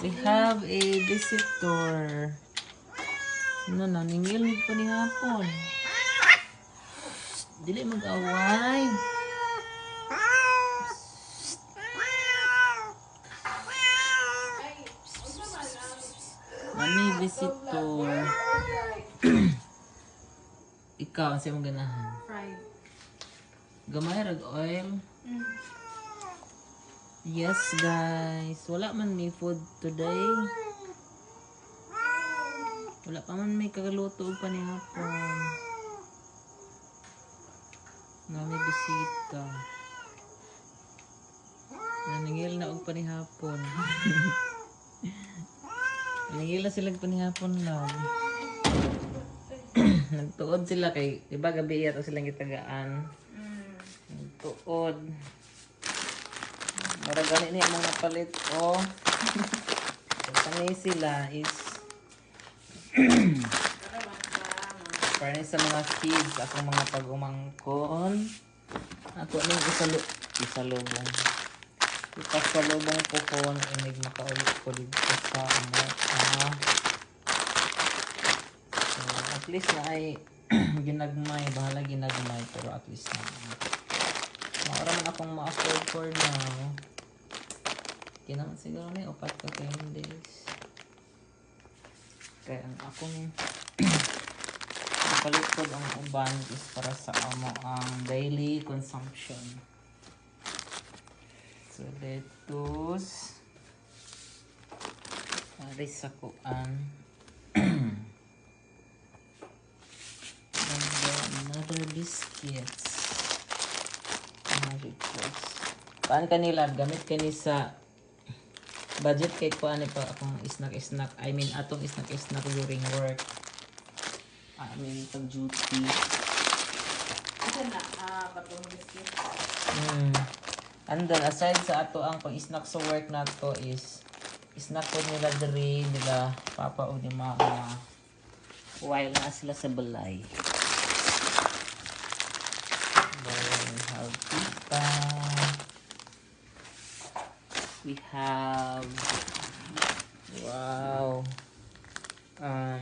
We have a visitor. Ano na, ningilid pa ni hapon. Dili mag-away. Mami, visitor. Ikaw, ang sa'yo mong ganahan? Fried. Gamay, rag oil. Yes, guys. Wala man may food today. Wala pa man may kagaluto pa ni hapon. Nga may bisita. Naningil na og pa ni hapon. Naningil na sila pa ni hapon lang. Nagtuod sila kay, diba gabi yato silang gitagaan. Nagtuod. Mara gani niya mga palit o. Sanay sila is para sa mga kids, akong mga pag-umangkon. Ako ning isalubong. Ipasalubong ko kon inig makaulit ko dito sa ano. So, at least na ay ginagmay, bahala ginagmay, pero at least na. Maura man akong ma-afford for now. Kinaman siguro na upat ka 10 days. Kaya ang akong napalit ko ang uban is para sa amo ang daily consumption. So, lettuce. Aris sa kuan. And then another biscuits. Paan kanila gamit kani sa budget kay ko ani pa akong snack. I mean atong snack during work. I mean pag duty. Ito na, patong biscuit. And then aside sa ato ang pag snack sa work nato is snack po nila diri nila papa o ni mama while na sila sa balay. We have wow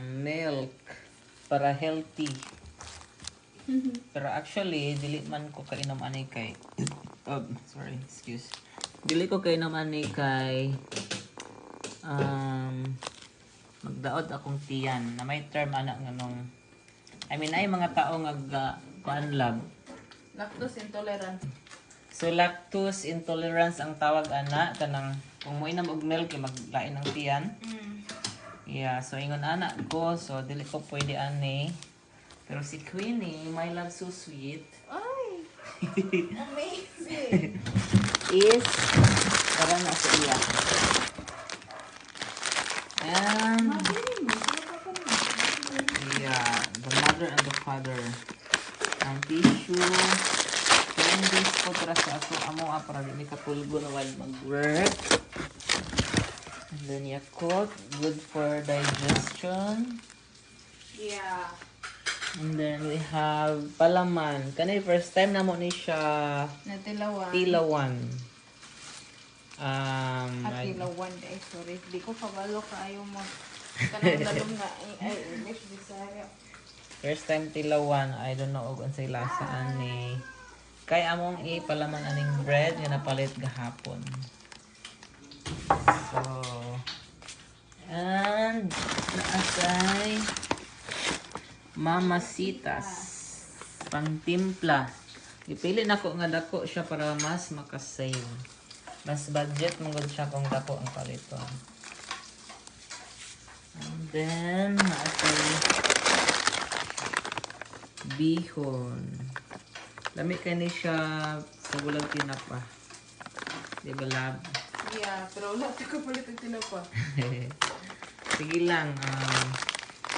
milk para healthy. Pero actually dili man ko kainom ani kay dili ko kainom ani kay magdaot akong tiyan na may term ana nganong I mean ay mga tao nga kuan lab Lactose intolerant. so lactose intolerance ang tawag ana kanang kung mo inam og milk maglain ang tiyan. Yeah, so ingon ana ko so dili ko pwede ani. Pero si Queenie, my love so sweet. Ay! Amazing! is para na sa iya. And yeah, the mother and the father. Ang tissue. Candies po para sa ato amo para di katulgo na while mag-work. And then Yakult, good for digestion. Yeah. And then we have palaman. Kanay first time na mo ni siya Natilawan. tilawan. Tilawan day. Sorry. Di ko kabalo kaayo mo. Kanang lalong nga. Ay, English, Bisaya. First time tilawan. I don't know kung sa lasa ani. Kay among palaman aning bread nga napalit gahapon. So, and naasay Mamacitas pangtimpla. Ipili na ko nga dako siya para mas makasave. Mas budget mong siya kung dako ang paliton. And then naasay bihon. Lami kani siya sa bulag tinapa. Di ba lab? Yeah, pero wala ko palit ang tinapa. Sige lang.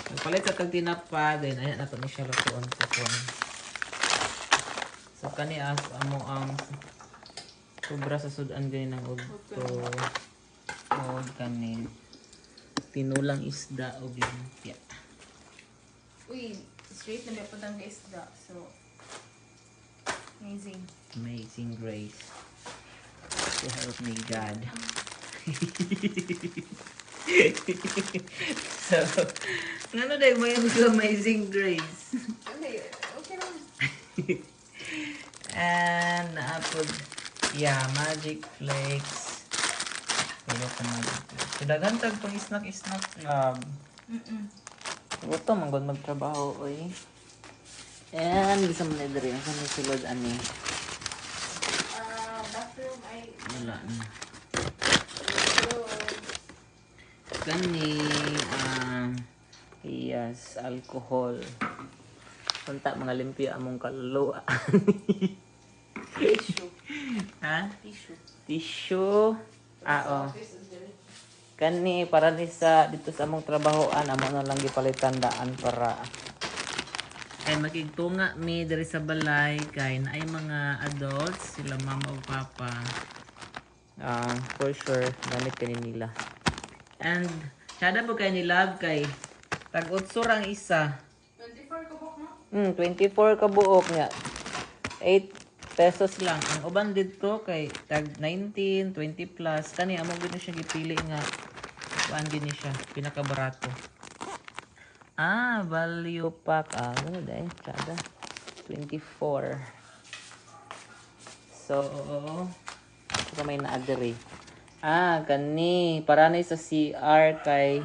Nagpalit sa tag tinapa, then ayan nato ni siya lutuon kupon. So kani as amo ang sobra sa sudan gani ng ugto. O kani tinulang isda o lumpia. Uy, straight na may putang isda. So, amazing. Amazing grace. To help me God. So, ano dahil mo yung Amazing Grace? Okay lang. And naapod, yeah, Magic Flakes. Pero ka Magic Flakes. Kadagan tag pang snack club. Ito, manggod magtrabaho, oy. And, bisa mo na diri. Ang sa sulod, ani. Bathroom ay... Wala na. Bathroom. Kani, yes, alcohol. Punta, mga limpyo among kaluluwa. Tissue. Ha? Tissue. Tissue. Oo. Kani, para ni sa, dito sa among trabahoan, amo na lang gipalitan daan para kay makigtunga mi diri sa balay kay na ay mga adults sila mama o papa for sure gamit kani nila and sada po kay nilab kay tag utsur ang isa 24 kabok mo? 24 ka buok nga 8 pesos lang ang uban dito kay tag 19 20 plus kani amo gid siya gipili nga kuan gid ni siya pinakabarato. Value pack. Ano dahil? Tsada. 24. So, ito may na-adere. Kani. Para na sa CR kay...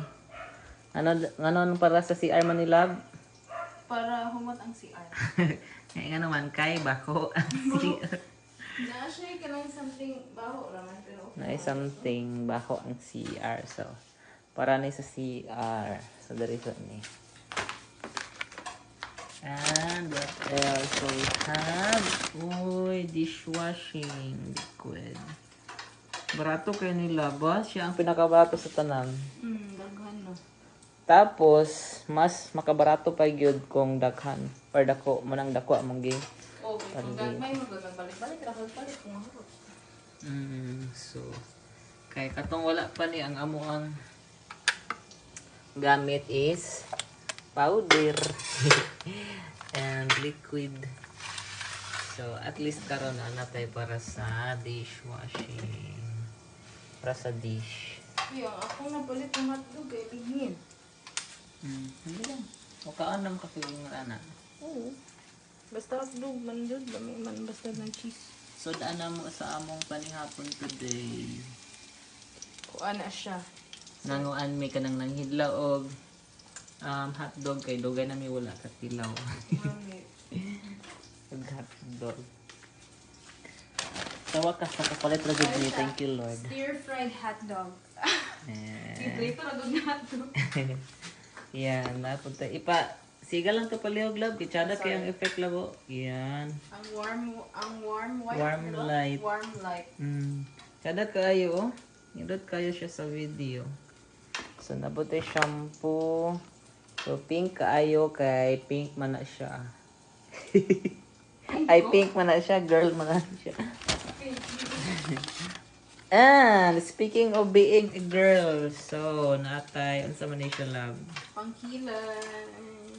Ano para sa CR Manilab? Para humot ang CR. Nga naman kay bako. Na siya kanang something baho raman pero Na something bako ang CR. So, para na sa CR. So, dari sa ni. And what else we have? Uy, dishwashing liquid. Barato kayo nila ba? Siya ang pinakabarato sa tanan. daghan no. Tapos, mas makabarato pa gyud kung daghan. Or dako, manang dako among gi. Okay, kung gagmay mo gagawin balik-balik, balik kung mahurot. So, kay katong wala pa ni ang amo ang gamit is powder and liquid. So, at least karon na natay para sa dishwashing. Para sa dish. Kuya, ako napalit ng hotdog kay Lignin. Hindi lang. O kaan naman ka feeling nga na. Oo. Basta hotdog man dyan, dami man basta ng cheese. So, daan na mo sa among panihapon today. Kuha na siya. Nanguan may kanang nanghidlaw og hotdog kay dugay na may wala ka tilaw. Mami. Ug hotdog. Sa wakas nakapalit ra gud ni. Thank you Lord. Stir-fried hotdog. Ito na gud hotdog. Yan, napunta. Siga lang to palihog love. Kitsada kay ang effect labo. Yan. Ang warm white. Warm diba? light. Warm light. Kada kayo, nindot kayo siya sa video. So, nabuti shampoo. So, pink kaayo kay pink man na siya. Ay, pink man na siya. Girl man na siya. And, speaking of being a girl, so, natay, unsa man ni siya love?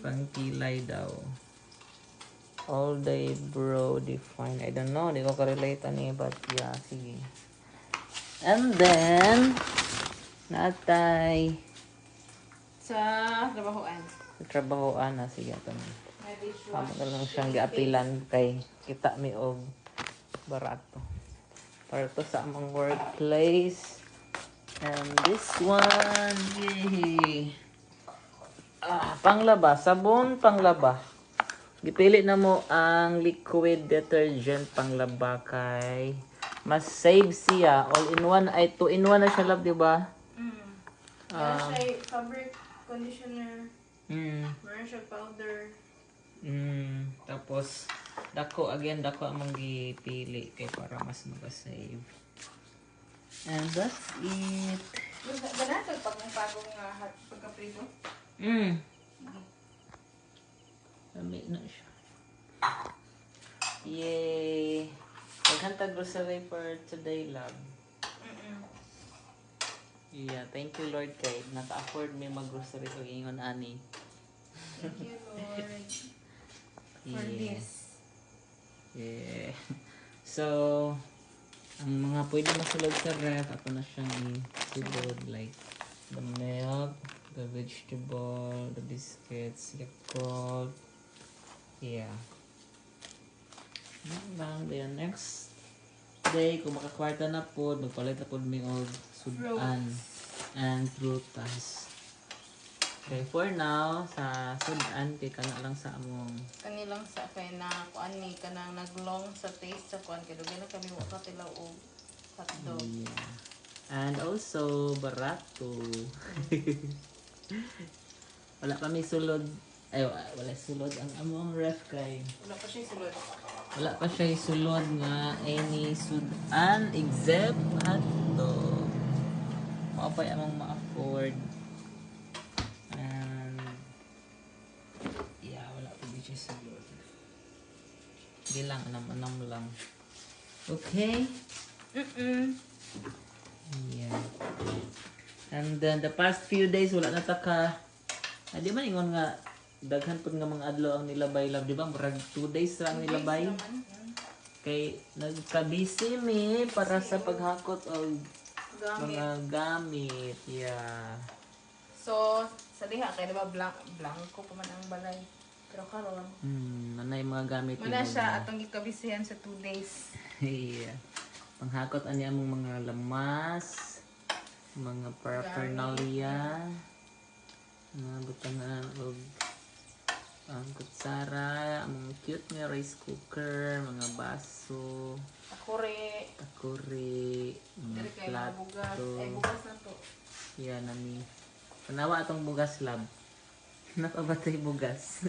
Pangkilay daw. All day bro define. I don't know. Di ko ka-relate ani. But yeah, sige. And then, natay. Sa trabahoan. Sa trabahoan na. Sige, ito na. May dishwashing. Tama ka lang siyang giapilan kay kita mi og barato. Para to sa among workplace. And this one, yay! Panglaba. Sabon, panglaba. Gipili na mo ang liquid detergent panglaba kay mas save siya. All-in-one ay 2-in-1 na siya love, di ba? Meron siya fabric conditioner. Meron siya powder. Tapos dako among gipili kay para mas maka-save. And that's it. Ganatod pag mong pagong pagka-prito? Dami na siya. Yay! Maghantag grocery for today, love. Yeah, thank you Lord kay naka-afford may mag-grocery o ingon ani. Thank you, Lord, for this. Yeah. So, Ang mga pwede masulod sa ref, ako na siyang isulod. Like, the milk, the vegetable, the biscuits, Yakult. Yeah. Yan lang. Then next day, kung makakwarta na po, magpalit na po mi og sudan and prutas. Okay, for now, sa sudan, kay kana lang sa among Kanilang sa kay na kuan ni kanang naglong sa taste sa kuan kay dugay na kami wa ka tilaw og hotdog. yeah. And also, barato. Wala kami sulod. Ay, wala sulod. Ang among ref kay Wala pa siya sulod. wala pa siya isulod nga any sudan except hotdog. Mapay among ma-afford. And yeah, wala pa din siya sulod. Hindi lang, anam-anam lang. Okay? Yeah. And then the past few days wala na ta ka. Di man ingon nga daghan pud nga mga adlaw ang nilabay love, di ba? Murag 2 days ra ang nilabay. Kay nagka-busy mi para sa paghakot og mga gamit. Yeah. So, sa diha kay diba blanco pa man ang balay. Pero karon, Nanay mga gamit mana siya atong gikabisihan sa 2 days. Yeah. Panghakot ani among mga lamas, mga paraphernalia, mga butangan og ang kutsara, among cute nga rice cooker, mga baso, Akore, takuri, diri kay mga bugas. plato. Ay bugas na to. Yan nami. Panawa atong bugas lab. Napabatay bugas.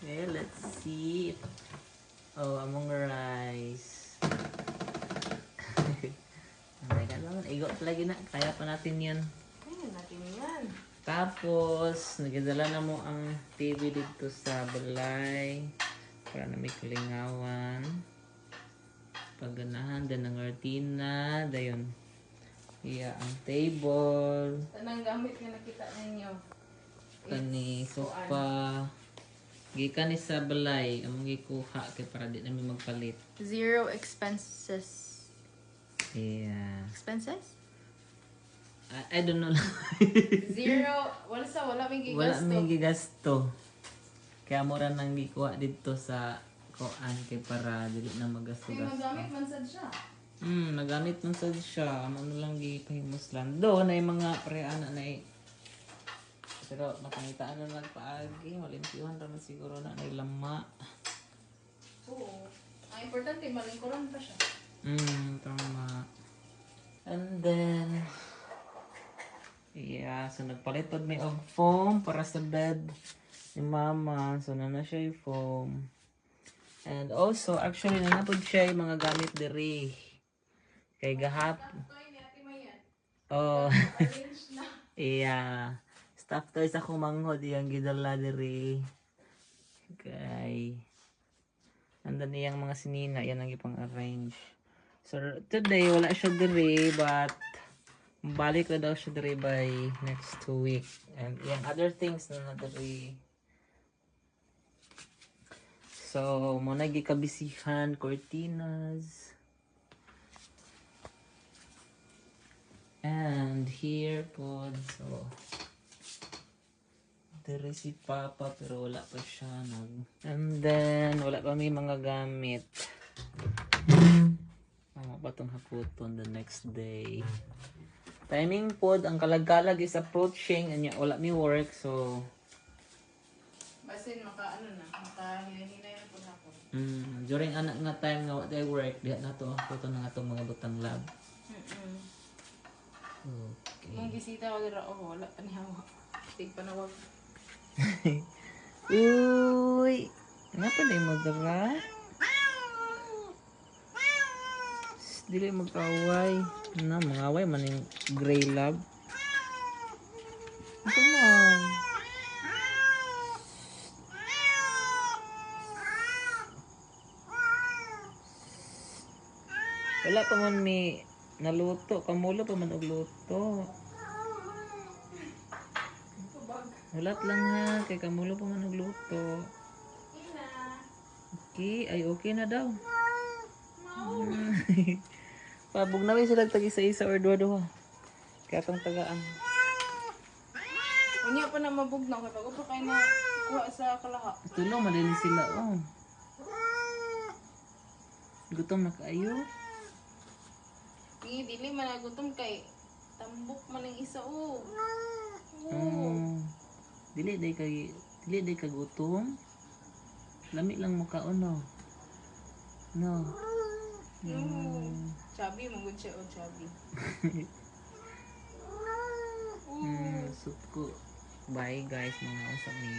Okay, let's see. Oh, among rice. Oh my God, naman. Igot lagi na. Kaya pa natin yan. Ayun natin yan. Tapos, nagdala na mo ang TV dito sa balay. Para na may kulingawan. Pagganahan, din ang artina. Dayon. Yeah, ang table. Tanang gamit nga nakita ninyo. Kani sofa. Gikan ni sa balay. Among gikuha kay para di namin magpalit. Zero expenses. Yeah. Expenses? I don't know lang. Zero. Wala may gigasto. Wala may gigasto. Kaya mura nang gikuha dito sa koan kay para dili na Kaya magasto-gasto. magamit man sad siya. Nagamit man sad siya. Ano lang gipahimos lang. Do na yung mga pre-ana na pero makangitaan na nagpaagi. Malimpiyuhan naman siguro na lama. Oo. Ang importante, malingkuran pa siya. Tama. And then, yeah, so nagpalit pod may og foam para sa bed ni mama. So na siya yung foam. And also, actually, nanapod siya yung mga gamit diri. Kay gahap. Oh, Arrange na. yeah. Stuff toys ako manghod yung gidala diri. Okay. Andan niyang mga sinina, yan ang ipang arrange. So today wala siya diri but balik na daw siya diri by next 2 week. And yung other things na diri. So muna gikabisihan, cortinas. And here po, so diri si Papa pero wala pa siya and then wala pa may mga gamit. Tama pa itong haputon the next day. Timing pod, ang kalag-kalag is approaching and wala may work so Basin, makahinay-hinay na po ako. during anak nga time nga wala work diha na to haputon na nga itong mga butang lab. Okay. Nung bisita ko dira, wala pa niya. Tig panawag. Uy! Ngapa na yung madara? Dili magkaway. Na, mga away man yung gray lab. Ito mo. Wala pa man may naluto. Kamulo pa man og luto. Hulat lang ha, kay kamulo pa man nagluto. Okay, ay okay na daw. Pabog na may sila tag isa-isa or duha-duha. Kaya itong tagaan. Unya pa na mabugnaw kay bago pa kay na kuha sa kalaha. Ito no, malili sila. Oh. Gutom na kayo. Dili man nagutom kay tambok man ang isa oh. Dili day ka gutom. Lami lang mo kaon no. No. Chubby mo gud siya oh chubby. Sup ko. Bye guys, mga usap ni.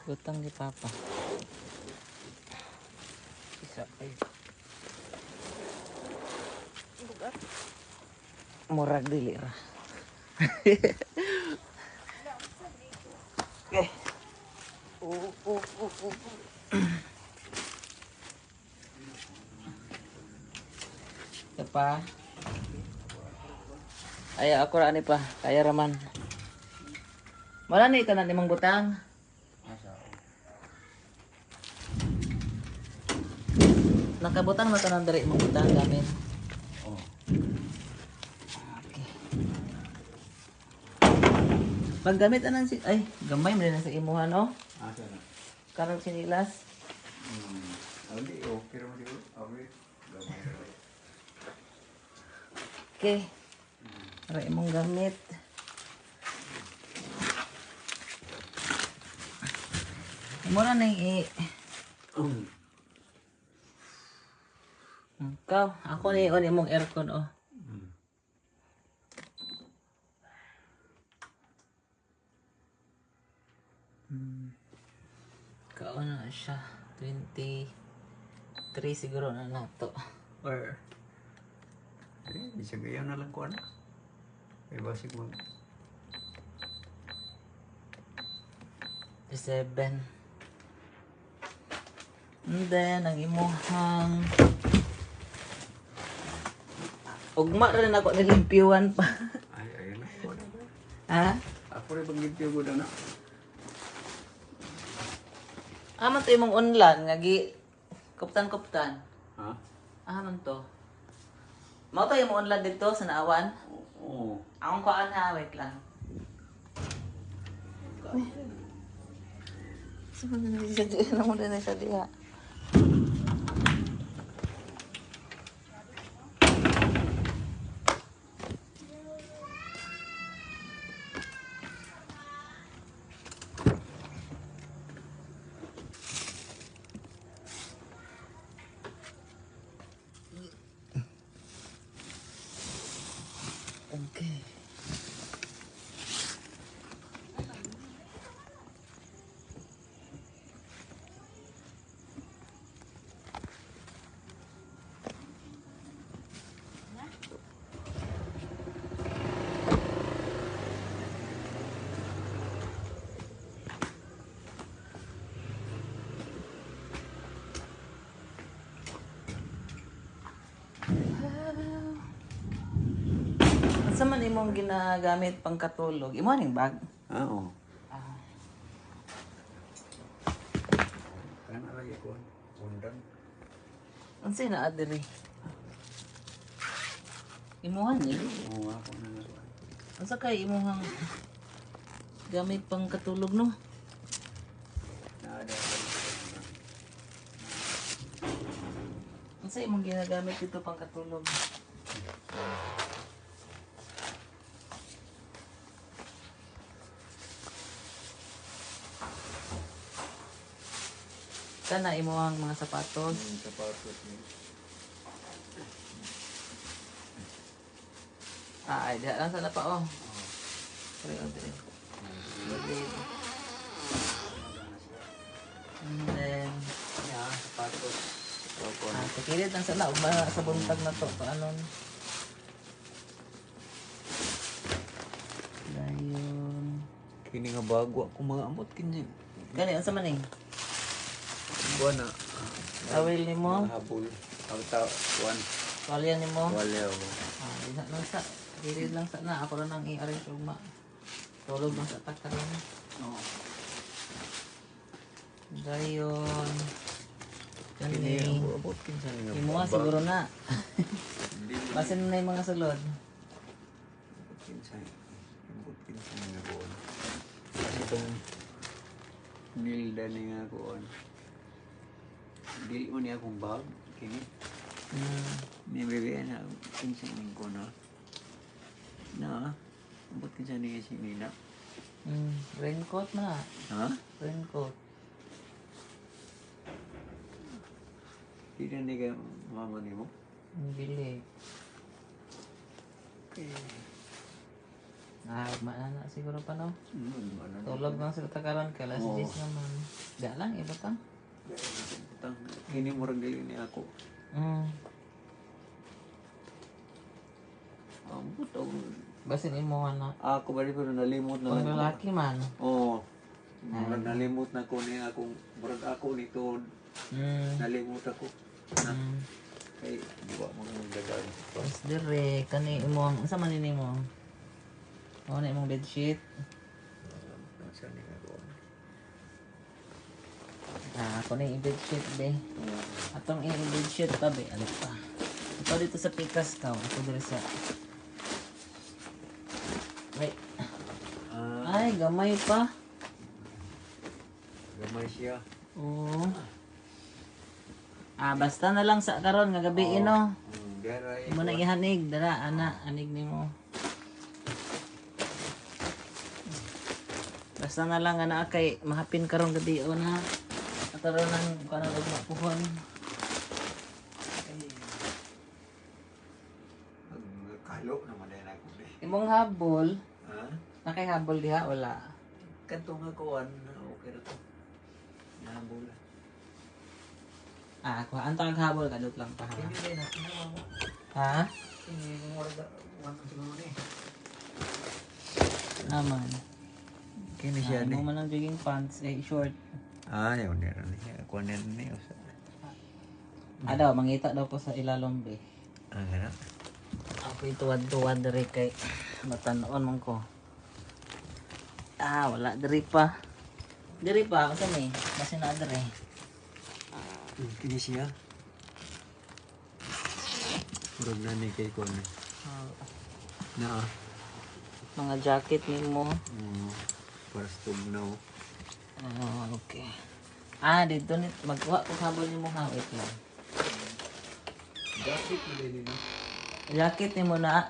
Gutang ni Papa. Isa pa yun. Bugat. Murag dili ra. Okay. Ito pa. Ay, ako ra ni pa. Kaya raman. Wala ni tanan nimong butang. Nakabutang na tanan diri imong butang gamit. Okay. Paggamit anan si ay gamay man na sa imuhan no. Asa na? Karang sinilas. Hindi, okay naman siguro. Okay. Gamay na lang. Okay. Para imong gamit. Mura na Ikaw, ako ni on imong aircon oh. Kaon na siya. 23 siguro na nato. Or Isang gayon na lang ko anak. May basig mo. 7. And then, ang imuhang ugma rin ako nilimpyuan pa. Ay, ayun na. Ko na. Ha? Ako rin pag-gimpyo ko na. Aman to imong unlan, nga gi kuptan-kuptan. Ha? Aman to. Mao to imong unlan dito sa naawan. Oo. Akong kuan ha, wait lang. Saan na nagsisadya na mo na sa diha? Okay. Asa man imong ginagamit pang katulog? Imo ning bag. Oo. Ah. Kan lagi ko. Undang. Unsay na adiri? Imuhan ni. Oo, ako na nga. Asa kay imuhang gamit pang katulog no? Naada. Unsay imong ginagamit dito pang katulog? Kana imuhang mga sapatos. Sapatos ni. Ay, diha lang sana pa oh. Sorry, oh, dire. And then, Yeah, sapatos. Opo. sa kilid lang sana, ugma sa buntag na to. Paanon. Dayon. Kini nga bago ako mga amot kinyo. Gani, ang sa maning? kuan na. Tawil ni mo. Habol. Ang tao kuan. Tuwalya ni mo. Wala ako. Di na lang sa. Dili lang sa na. Ako rin ang i-arrange ugma. Tulog lang sa takaran. Oo. Dayon. Kini Kani. abot kinsa nga. Imo nga siguro na. Hindi Basin na yung mga sulod. kinsa. Abot kinsa nga kuan. Itong nilda ni nga kuan. Dili mo niya akong bag kini. Ni bebe na kinsa ning ko na. Na. Abot kinsa ni si Nina. Raincoat na. Ha? Raincoat. Di na ni ka mama ni mo. Bili. Mana na siguro pa no? Tulog lang sa takaran ka. Last Oo. days naman. Di lang, iba tang. Putang, kini mo rin ni ako. Ambot ako. Basin imo na. Ako ba rin pero nalimot na Pag lang ko. lalaki man. Oo. Murag nalimot na ko ni akong murag ako nito nalimot ako. Na kay di ba mo nang dagan. Tapos dire, kani imo ang unsa man ini mo? Ano na imong bedsheet? Sa ni ako. Ako na yung bedsheet be. Atong i-bedsheet pa be. Ano pa? Ito dito sa pikas ka. Ito dire sa... Wait. Ay, gamay pa. Gamay siya. Oo. Basta na lang sa karon nga gabi no. Dara Imo na ihanig, dara ana, anig nimo. Basta na lang ana kay mahapin karon gabi o na. Karon nang kanang ug mapuhon. Kalo naman din ako be. Imong habol, Ha? nakay habol diha wala. Kanto nga kuan okay ra to. Nabula. Kuhaan ta ang habol kadot lang pa ha. Hindi rin natin mo. Ha? Hindi mo wala one siguro ni. Naman. Kini siya ni. Mo man ang jogging pants short. Ayaw niya rin niya. Kuha niya rin niya. Daw mangita daw ko sa ilalom be. Gana. Ako ituwad-tuwad diri kay matanon man ko. Wala diri pa. Diri pa kasi ni, kasi na diri. Kini siya. Murag na ni kay ko na. Na. Mga jacket nimo. Para stugnaw. Okay. Dito ni magkuha ko habol nimo ha, wait lang. Jacket mo din no. Jacket nimo na.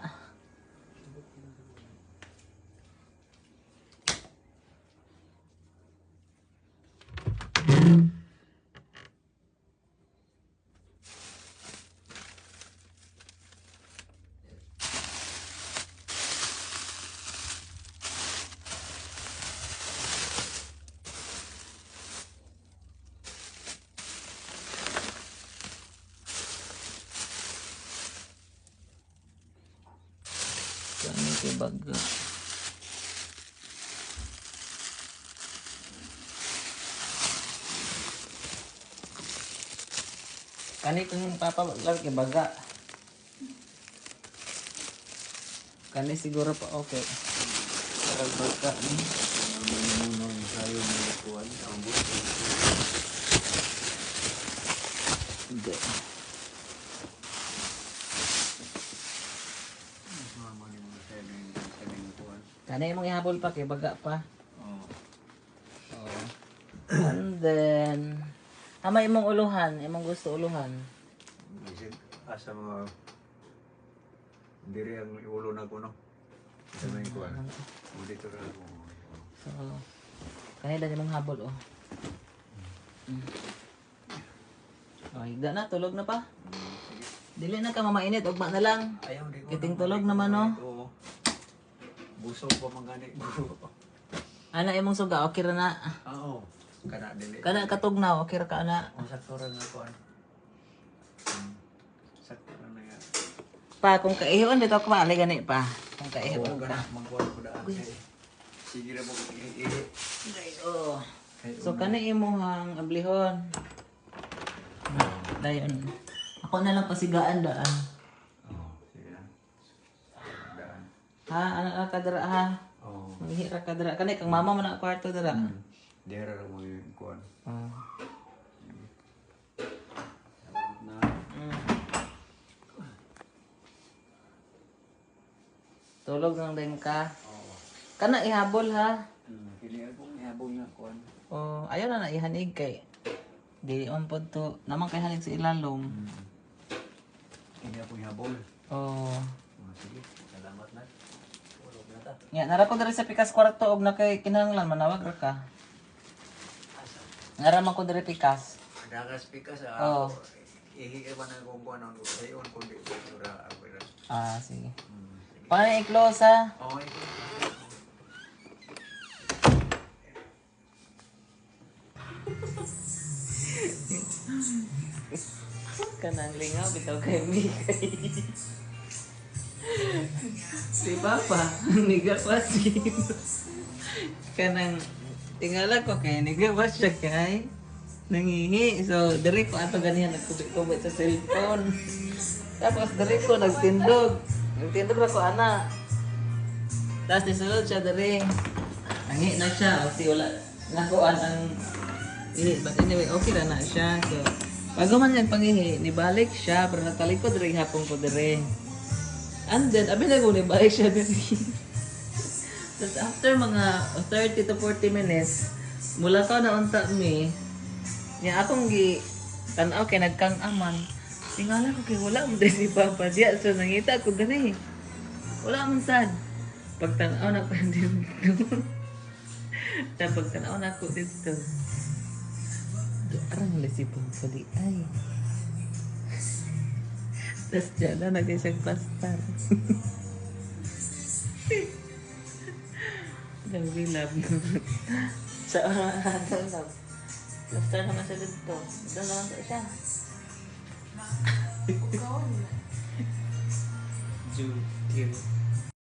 Kani kay baga. Kani kung papalag kay baga. Kani siguro pa okay. Para baga ni. Naman sayo ni kuan ang buto. Hindi. Mama ni mo sayo ni kuan. Kani imong ihabol pa kay baga pa. Oh. And then may imong uluhan, imong gusto uluhan. Isip asa mga diri ang ulo na ko no. Sa may kuan. Mo dito ra ko. So, kanila imong habol oh. Higda na, tulog na pa. Dili na ka mamainit, ugma na lang. Ayaw di ko. Kiting tulog naman no. Oo. Busog pa man gani. Ana imong suga, okay ra na. Oo. Kana dili. Kana katugnaw, okay ra ka na. Ang sakto ra nga kuan. Sakto ra na nga. Pa kung kaihon dito ko maali gani pa. Kung kaihon Oo, pa. kana magkuan ko daan. Sige ra mo ko ili. Oh. So kani imong ablihon. Dayon. Ako na lang pasigaan daan. Oo, sige na. Daan. Ha? Ano na kadra ha? Oo. Manghihira ka dira. Kanay, kang mama mo na kwarto dira. Dera ra mo yung kuhan. Ah. Na. Tulog lang din ka. Oo. Kana ihabol ha. Kini akong ihabol nga kuhan. Oh, ayaw na ihanig kay. Di on pod to. Naman kay hanig sa ilalom. Kini akong ihabol. Oh. Sige, salamat na. Tulog na ta. Nya, nara ko diri sa pikas kwarto og na kay kinahanglan manawag ra ka. Nara man ko diri pikas. Dagas pikas Oo. Ihiiwan na kung kuhan ang sayon kundi sura ako. Ah, sige. Paano i-close ha? Okay. Kanang lingaw, bitaw kay Mikay. Si Papa, niga pa si kanang tingala ko kay niga pa siya kay nangihi. So, diri ko ato ganihan nagkubit-kubit sa cellphone. Tapos diri ko nagtindog. Nagtindog na ko ana. Tapos nisulod siya diri. Nangi na siya. O si wala nakuan ang ihi. But anyway, okay na na siya. So, bago man yan pangihi, nibalik siya. Pero natalikod rin hapon ko diri. And then, abi na ko nibalik siya diri. Tapos after mga 30 to 40 minutes, mula ko na unta mi, niya akong tanaw kay nagkang aman. Tingala ko kay wala mo dahil si Papa diya. So nangita ko gani. Wala man sad. Pagtanaw na ko dito. Tapos pagtanaw na ko dito. Arang wala si Papa di ay. Tapos dyan na nag-isang pastar. Nagbilab. Sa oras na. Pastar naman siya dito. Doon naman siya. Ikaw. June.